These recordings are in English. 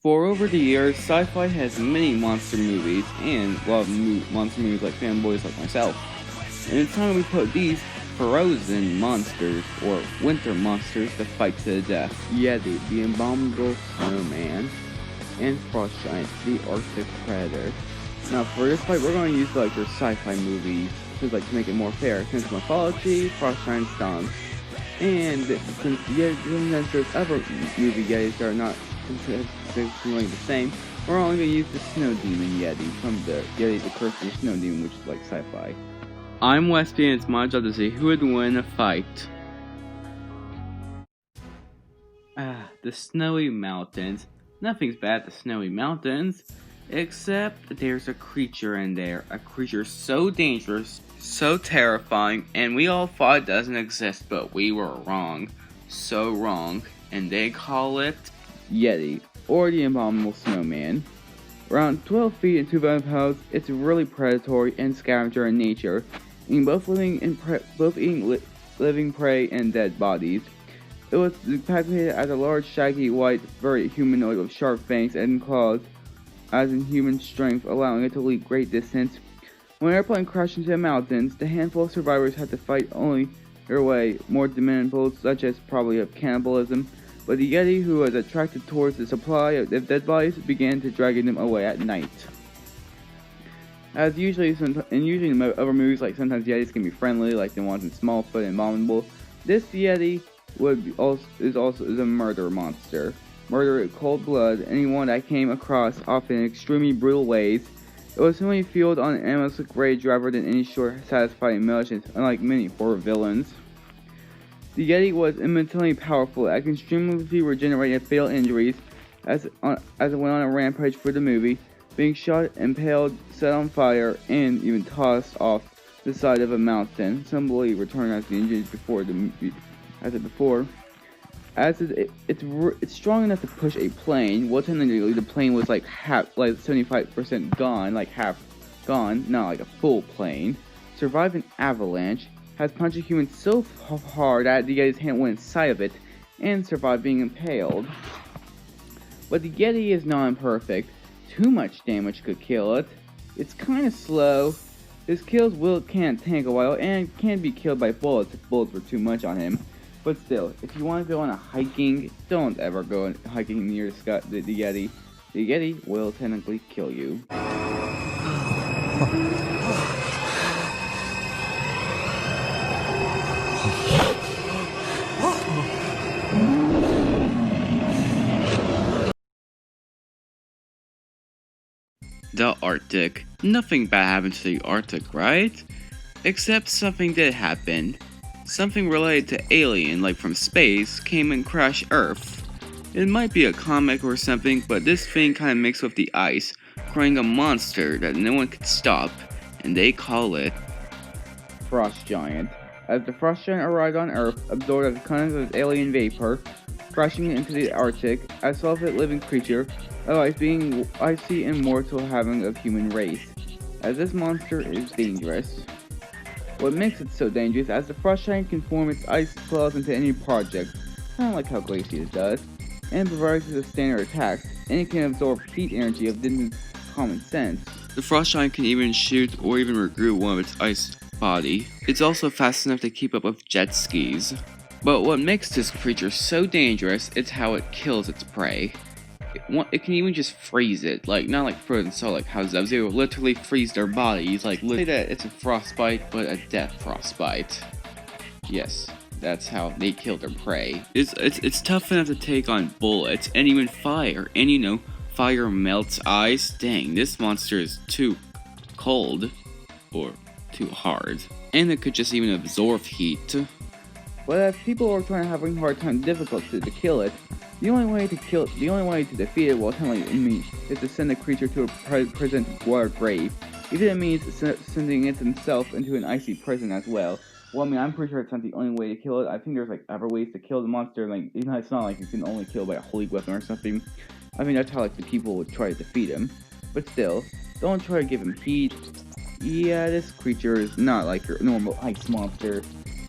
For over the years, sci-fi has many monster movies, and a lot of monster movies like fanboys like myself. And it's time we put these frozen monsters, or winter monsters, to fight to the death. Yeti, the abominable snowman, and Frost Giant, the Arctic predator. Now for this fight, we're going to use your sci-fi movies, to make it more fair, since mythology, Frost Giant stomps. And since there's other movie Yetis that are not consistently the same, we're only going to use the Snow Demon Yeti from the Yeti the Curse of the Snow Demon, which is like sci-fi. I'm Westy, and it's my job to see who would win a fight. The Snowy Mountains. Nothing's bad at the Snowy Mountains, except there's a creature in there. A creature so dangerous, so terrifying, and we all thought it doesn't exist, but we were wrong. So wrong. And they call it Yeti, or the Abominable Snowman. Around 12 feet and 2,000 pounds, it's really predatory and scavenger in nature, eating living prey and dead bodies. It was depicted as a large, shaggy, white, very humanoid with sharp fangs and claws, as in human strength, allowing it to leap great distance. When an airplane crashed into the mountains, the handful of survivors had to fight only their way, more demandable, such as probably of cannibalism. But the Yeti, who was attracted towards the supply of dead bodies, began to dragging them away at night. As usually in other movies, sometimes Yetis can be friendly, like the ones in Smallfoot and Abominable. This Yeti is a murder monster. Murder in cold blood, anyone I came across, often in extremely brutal ways. It was only fueled on animalistic rage rather than any short, satisfying emotions, unlike many horror villains. The Yeti was immensely powerful, and extremely regenerated fatal injuries as it went on a rampage for the movie, being shot, impaled, set on fire, and even tossed off the side of a mountain, similarly returning as the injuries before. It's strong enough to push a plane. Well, technically the plane was like 75% gone, half gone, not like a full plane. Survived an avalanche. Has punched a human so hard that the Yeti's hand went inside of it, and survived being impaled. But the Yeti is not imperfect. Too much damage could kill it. It's kinda slow. His kills can't tank a while, and can be killed by bullets if bullets were too much on him. But still, if you want to go on a hiking, don't ever go hiking near the Yeti. The Yeti will technically kill you. The Arctic. Nothing bad happened to the Arctic, right? Except something did happen. Something related to alien, like from space, came and crashed Earth. It might be a comic or something, but this thing kinda mixed with the ice, creating a monster that no one could stop, and they call it Frost Giant. As the Frost Giant arrived on Earth, absorbed as a kind of alien vapor, crashing into the Arctic, as self-it living creature, otherwise being icy and mortal having of human race, as this monster is dangerous. What makes it so dangerous, as the Frost Giant can form its ice claws into any project, kinda like how Glacius does, and provides a standard attacks, and it can absorb heat energy of distant common sense. The Frost Giant can even shoot or even regroup one of its ice body. It's also fast enough to keep up with jet skis. But what makes this creature so dangerous is how it kills its prey. It can even just freeze it, not like frozen solid, like how Sub-Zero literally freeze their bodies, say that it's a frostbite, but a death frostbite. Yes, that's how they kill their prey. It's tough enough to take on bullets, and even fire, and fire melts ice. Dang, this monster is too cold, or too hard. And it could just even absorb heat. But as people are having a hard time difficulty to kill it, the only way to defeat it is to send the creature to a present water grave. Even it means sending it himself into an icy prison as well. Well, I'm pretty sure it's not the only way to kill it. I think there's other ways to kill the monster. It's not like you can only kill by a holy weapon or something. That's how the people would try to defeat him. But still, don't try to give him heat. Yeah, this creature is not like your normal ice monster.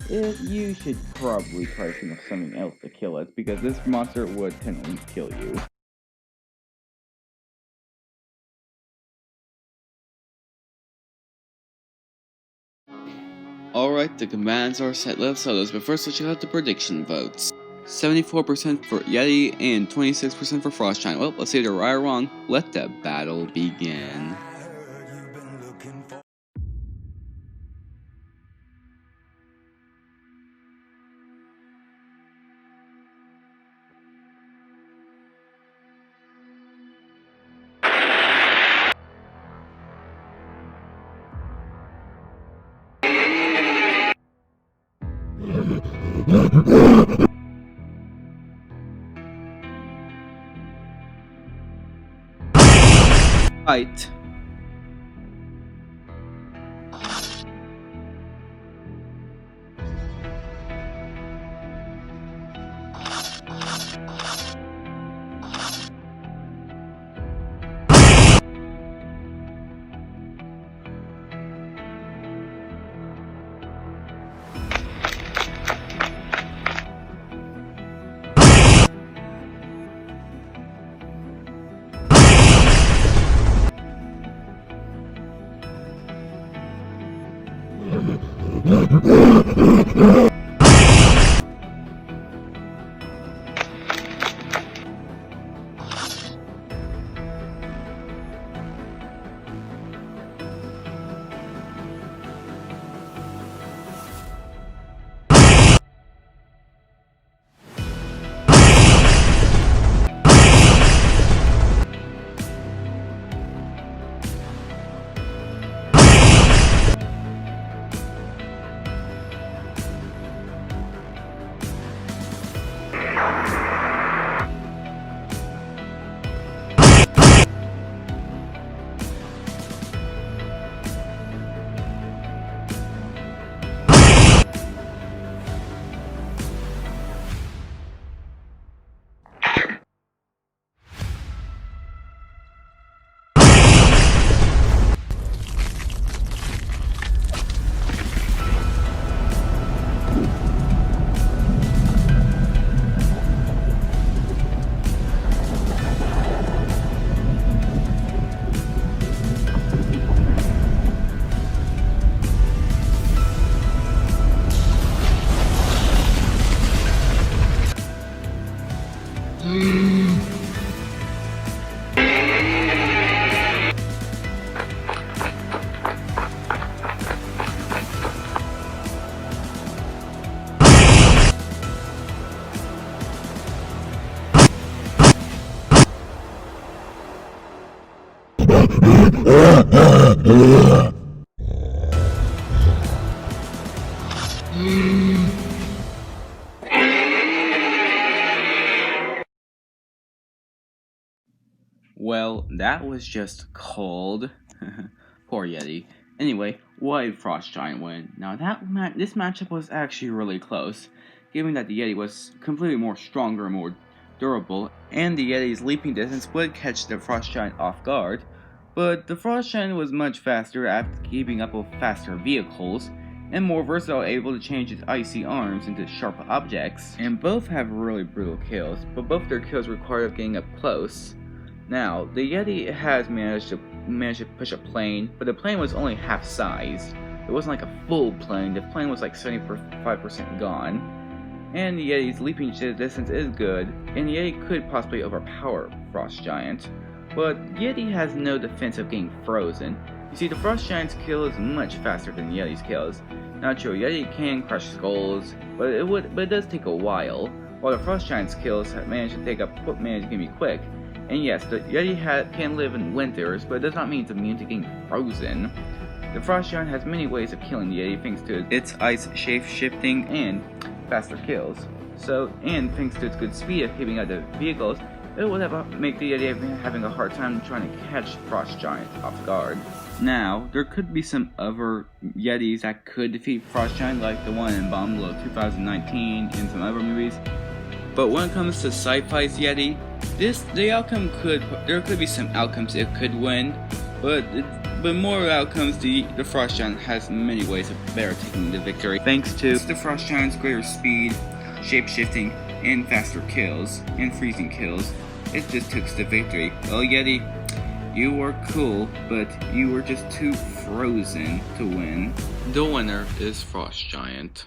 You should probably try to think of something else to kill it, because this monster would technically kill you. Alright, the commands are set. Let's settle this, but first let's check out the prediction votes. 74% for Yeti and 26% for Frost Giant. Well, let's see if they're right or wrong. Let the battle begin. Fight. Well, that was just cold. Poor Yeti. Anyway, why did Frost Giant win? Now this matchup was actually really close, given that the Yeti was completely more stronger and more durable, and the Yeti's leaping distance would catch the Frost Giant off guard, but the Frost Giant was much faster at keeping up with faster vehicles, and more versatile, able to change its icy arms into sharp objects, and both have really brutal kills, but both their kills require getting up close. Now, the Yeti has managed to push a plane, but the plane was only half sized. It wasn't like a full plane, the plane was like 75% gone. And the Yeti's leaping distance is good, and the Yeti could possibly overpower Frost Giant. But Yeti has no defense of getting frozen. You see, the Frost Giant's kill is much faster than the Yeti's kills. Now true, Yeti can crush skulls, but it does take a while, while the Frost Giant's kills manage to be quick. And yes, the Yeti can live in winters, but it does not mean it's immune to getting frozen. The Frost Giant has many ways of killing the Yeti thanks to its ice shape-shifting and faster kills. And thanks to its good speed of keeping out the vehicles, it would make the Yeti having a hard time trying to catch Frost Giant off guard. Now, there could be some other Yetis that could defeat Frost Giant, like the one in Bomb 2019 and some other movies. But when it comes to sci-fi's Yeti, there could be some outcomes it could win, but more outcomes, the Frost Giant has many ways of better taking the victory, thanks to the Frost Giant's greater speed, shape-shifting, and faster kills, and freezing kills. It just took the victory. Well, Yeti, You were cool, but you were just too frozen to win. The winner is Frost Giant.